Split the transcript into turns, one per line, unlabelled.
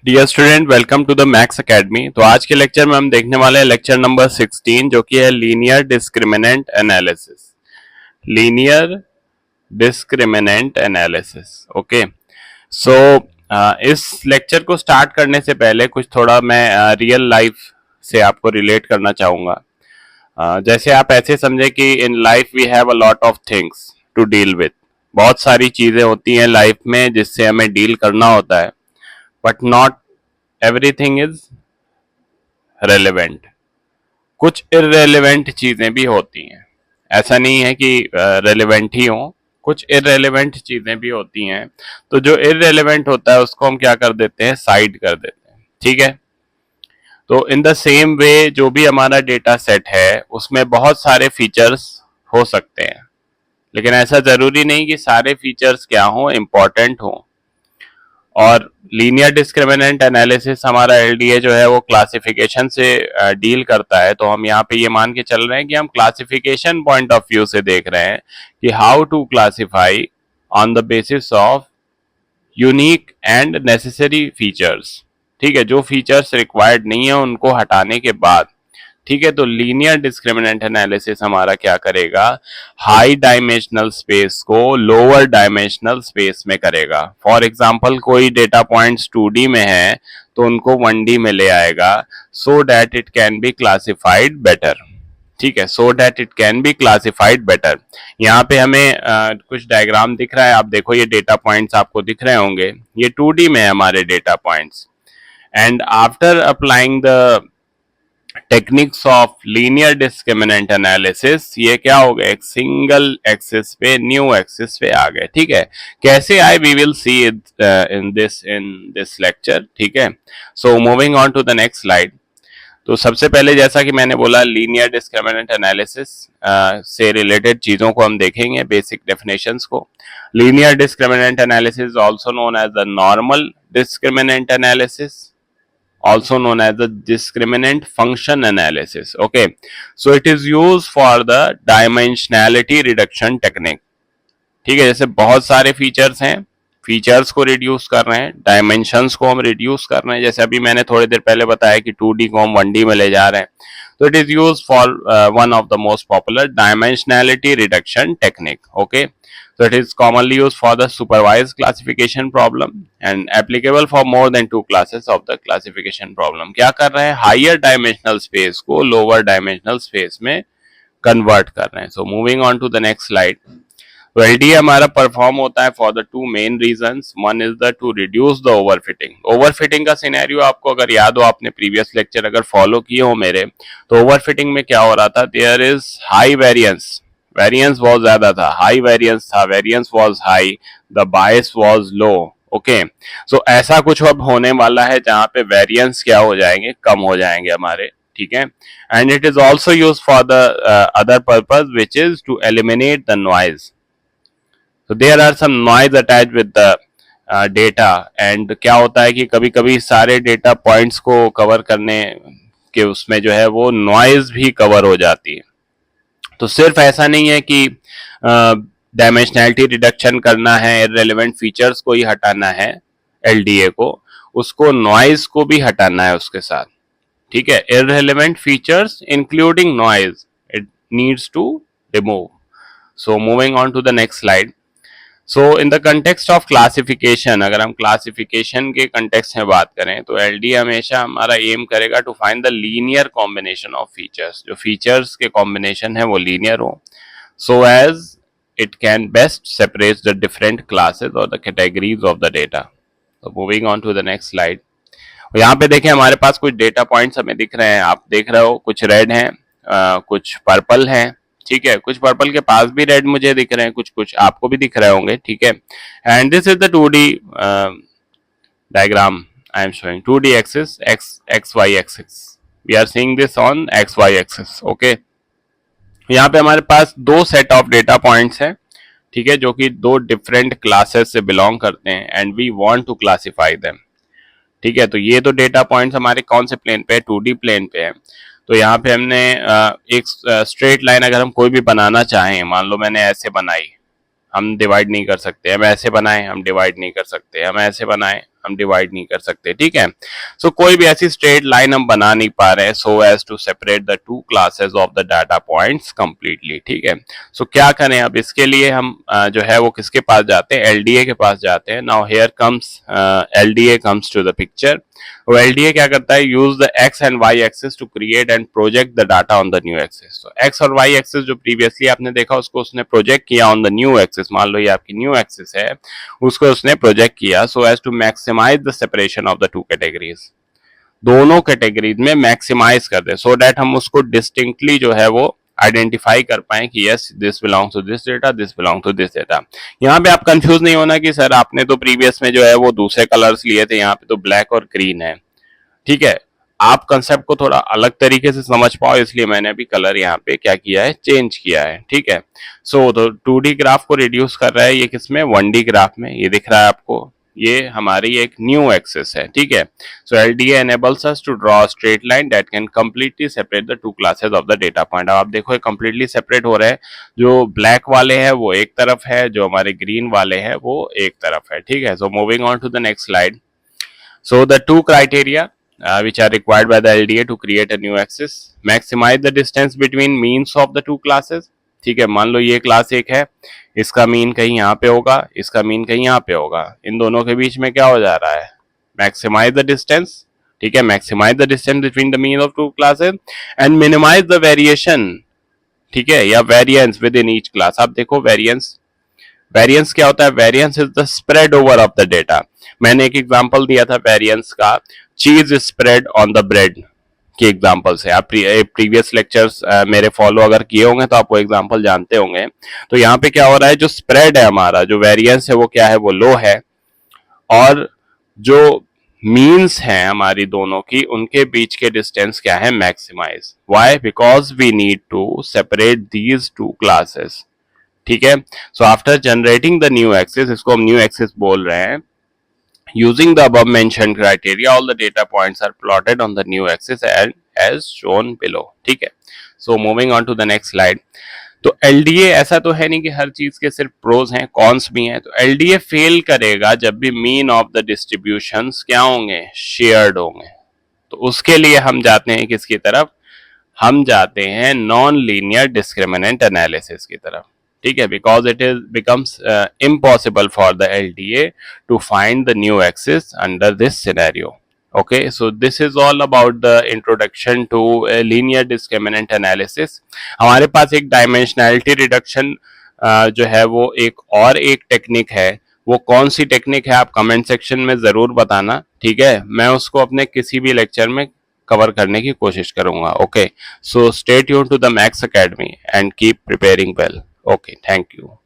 Dear student, welcome to the maths academy. तो आज के लेक्चर में हम देखने वाले हैं लेक्चर नंबर 16, जो कि है linear discriminant analysis. Linear discriminant analysis. Okay, so इस लेक्चर को स्टार्ट करने से पहले कुछ थोड़ा मैं रियल लाइफ से आपको रिलेट करना चाहूँगा। जैसे आप ऐसे समझे कि in life we have a lot of things to deal with. बहुत सारी चीज़ें होती हैं लाइफ में जिससे हमें डील करना होता है, but not everything is relevant. कुछ इररेलेवेंट चीजें भी होती हैं। ऐसा नहीं है कि रेलेवेंट ही हो, कुछ इररेलेवेंट चीजें भी होती हैं। तो जो इररेलेवेंट होता है उसको हम क्या कर देते हैं, साइड कर देते हैं। ठीक है, तो इन द सेम वे जो भी हमारा डेटा सेट है उसमें बहुत सारे फीचर्स हो सकते हैं, लेकिन ऐसा जरूरी नहीं कि सारे फीचर्स क्या हो, इंपॉर्टेंट हो। और लीनियर डिस्क्रिमिनेंट एनालिसिस हमारा एलडीए जो है वो क्लासिफिकेशन से डील करता है। तो हम यहाँ पे ये मान के चल रहे हैं कि हम क्लासिफिकेशन पॉइंट ऑफ व्यू से देख रहे हैं कि how to classify on the basis of unique and necessary features. ठीक है, जो फीचर्स रिक्वायर्ड नहीं है उनको हटाने के बाद। ठीक है, तो लीनियर डिस्क्रिमिनेंट एनालिसिस हमारा क्या करेगा, हाई डायमेंशनल स्पेस को लोअर डायमेंशनल स्पेस में करेगा। फॉर एग्जांपल कोई डेटा पॉइंट्स 2D में है तो उनको 1D में ले आएगा, so that it can be classified better. ठीक है, so that it can be classified better. यहाँ पे हमें कुछ डायग्राम दिख रहा है, आप देखो ये डेटा पॉइंट्स आपको दिख रहे होंगे, ये 2D में है हमारे data points. And after applying the techniques of linear discriminant analysis, ये क्या हो गया, एक सिंगल एक्सिस पे न्यू एक्सिस पे आ गए। ठीक है, कैसे आए we will see it in this lecture. ठीक है, so moving on to the next slide. तो सबसे पहले जैसा कि मैंने बोला, लीनियर डिस्क्रिमिनेंट एनालिसिस से रिलेटेड चीजों को हम देखेंगे, बेसिक डेफिनेशंस को। Linear discriminant analysis also known as the normal discriminant analysis, also known as the discriminant function analysis. Okay, so it is used for the dimensionality reduction technique. ठीक है, जैसे बहुत सारे फीचर्स हैं, फीचर्स को reduce कर रहे हैं, डायमेंशंस को हम रिड्यूस कर रहे हैं। जैसे अभी मैंने थोड़ी देर पहले बताया कि 2D को हम 1D में ले जा रहे हैं, तो it is use for one of the most popular dimensionality reduction technique. Okay, so it is commonly used for the supervised classification problem and applicable for more than 2 classes of the classification problem. क्या कर रहे हैं, higher dimensional space को lower dimensional space में convert कर रहे हैं। So moving on to the next slide. तो एलडीए हमारा परफॉर्म होता है for the two main reasons. One is the to reduce the overfitting. Overfitting का सिनेरियो आपको अगर याद हो, आपने प्रीवियस लेक्चर अगर फॉलो किए हो मेरे, तो ओवरफिटिंग में क्या हो रहा था, there is high variance, variance बहुत ज्यादा था, हाई वेरियंस था, variance was high, the bias was low. Okay, so ऐसा कुछ अब होने वाला है जहां पे वेरियंस क्या हो जाएंगे, कम हो जाएंगे हमारे। ठीक है, and it is also use for the other purpose which is to eliminate the noise. तो there are some noise attach with the data, and क्या होता है कि कभी कभी सारे डेटा पॉइंट्स को कवर करने के उसमें जो है वो नॉइज भी कवर हो जाती है। तो सिर्फ ऐसा नहीं है कि डायमेंशनैलिटी रिडक्शन करना है, इररिलेवेंट फीचर्स को ही हटाना है एलडीए को, उसको नॉइज को भी हटाना है उसके साथ। ठीक है, irrelevant features including noise it needs to remove. So moving on to the next slide. So in the context of classification, अगर हम क्लासिफिकेशन के कंटेक्स्ट में बात करें तो एलडी हमेशा हमारा एम करेगा to find the linear combination of features. जो फीचर्स के कॉम्बिनेशन है वो लीनियर हो, so as it can best separate the different classes और the categories of the data. तो moving on to the next slide. यहाँ पे देखें हमारे पास कुछ डेटा पॉइंट्स हमें दिख रहे हैं, आप देख रहे हो, कुछ रेड हैं, कुछ पर्पल हैं। ठीक है, कुछ पर्पल के पास भी रेड मुझे दिख रहे हैं, कुछ कुछ आपको भी दिख रहे होंगे। ठीक है, and this is the 2D diagram I am showing, 2D axis, X Y axis, we are seeing this on X Y axis. Okay, यहाँ पे हमारे पास दो सेट ऑफ डेटा पॉइंट्स हैं, ठीक है, जो कि दो डिफरेंट क्लासेस से बिलोंग करते हैं, and we want to classify them. ठीक है, तो ये तो डेटा पॉइंट्स हमारे कौन से प्लेन पे है, 2D प्लेन पे है। तो यहाँ पे हमने एक स्ट्रेट लाइन अगर हम कोई भी बनाना चाहें, मान लो मैंने ऐसे बनाई, हम डिवाइड नहीं कर सकते, हम ऐसे बनाए हम डिवाइड नहीं कर सकते, हम ऐसे बनाए हम डिवाइड नहीं कर सकते, ठीक है। सो कोई भी ऐसी स्ट्रेट लाइन हम बना नहीं पा रहे हैं so as to separate the two classes of the data points completely, ठीक है। सो क्या करें, अब इसके लिए हम जो है वो किसके पास जाते हैं, एलडीए के पास जाते हैं। Now here comes LDA comes to the picture. वो एलडीए क्या करता है, use the X and Y axis to create and project the data on the new axis. तो एक्स और वाई एक्सिस जो प्रीवियसली आपने देखा उसको उसने प्रोजेक्ट किया ऑन द न्यू एक्सिस। मान लो ये आपकी न्यू एक्सिस है, उसको उसने प्रोजेक्ट किया so as to maximize the separation of the two categories, दोनों कैटेगरीज में मैक्सिमाइज कर दे सो दैट हम उसको डिस्टिंक्टली जो है वो आइडेंटिफाई कर पाए कि yes this belongs to this data, this belong to this data. यहाँ पे आप कंफ्यूज नहीं होना कि सर आपने तो प्रीवियस में जो है वो दूसरे कलर्स लिए थे, यहाँ पे तो ब्लैक और ग्रीन है, ठीक है। आप कंसेप्ट को थोड़ा अलग तरीके से समझ पाओ इसलिए मैंने अभी कलर यहाँ पे क्या किया है, चेंज किया है, ठीक है। सो तो 2D ग्राफ को रिड्यूस कर रहा है ये किसमें, 1D ग्राफ में। ये दिख रहा है आपको, ये हमारी एक न्यू एक्सिस है, ठीक है। So LDA enables us to draw straight line that can completely separate the two classes of the data point. अब आप देखो ये कंप्लीटली सेपरेट हो रहे हैं, जो ब्लैक वाले हैं वो एक तरफ है, जो हमारे ग्रीन वाले हैं वो एक तरफ है, ठीक है। So moving on to the next slide. So the two criteria which are required by the LDA to create a new axis, maximize the distance between means of the two classes, ठीक है। मान लो ये class एक है, इसका mean कहीं यहाँ पे होगा, इसका मीन कहीं यहाँ पे होगा, इन दोनों के बीच में क्या हो जा रहा है, मैक्सिमाइज द डिस्टेंस, ठीक है। Maximize the distance between the mean of two classes and minimize the variation, ठीक है, या variance within each class. आप देखो वेरिएंस क्या होता है, variance is the spread over of the data. मैंने एक एग्जांपल दिया था वेरिएंस का, cheese spread on the bread की एग्जांपल से। आप प्रीवियस लेक्चर्स मेरे फॉलो अगर किए होंगे तो आप वो एग्जांपल जानते होंगे। तो यहाँ पे क्या हो रहा है, जो स्प्रेड है हमारा, जो वेरिएंस है वो क्या है, वो लो है, और जो मीन्स हैं हमारी दोनों की, उनके बीच के डिस्टेंस क्या है, maximize. Why, because we need to separate these two classes, ठीक है। So after generating the new axis, इसको हम न्यू एक्सिस बोल रहे हैं, using the above mentioned criteria all the data points are plotted on the new axis and as shown below, ठीक है। so moving on to the next slide। तो LDA ऐसा तो है नहीं कि हर चीज के सिर्फ प्रोज हैं, कॉन्स भी हैं। तो एलडीए फेल करेगा जब भी मीन ऑफ द डिस्ट्रीब्यूशंस क्या होंगे, शेयर्ड होंगे। तो उसके लिए हम जाते हैं किसकी तरफ, हम जाते हैं नॉन लीनियर डिस्क्रिमिनेंट एनालिसिस की तरफ, ठीक है। Because it is becomes impossible for the LDA to find the new axis under this scenario. okay, so this is all about the introduction to linear discriminant analysis। हमारे पास एक dimensionality reduction जो है वो एक टेक्निक है, वो कौन सी technique है आप कमेंट सेक्शन में जरूर बताना, ठीक है। मैं उसको अपने किसी भी लेक्चर में कवर करने की कोशिश करूंगा। Okay, so stay tuned to the Max Academy and keep preparing well. Okay, thank you.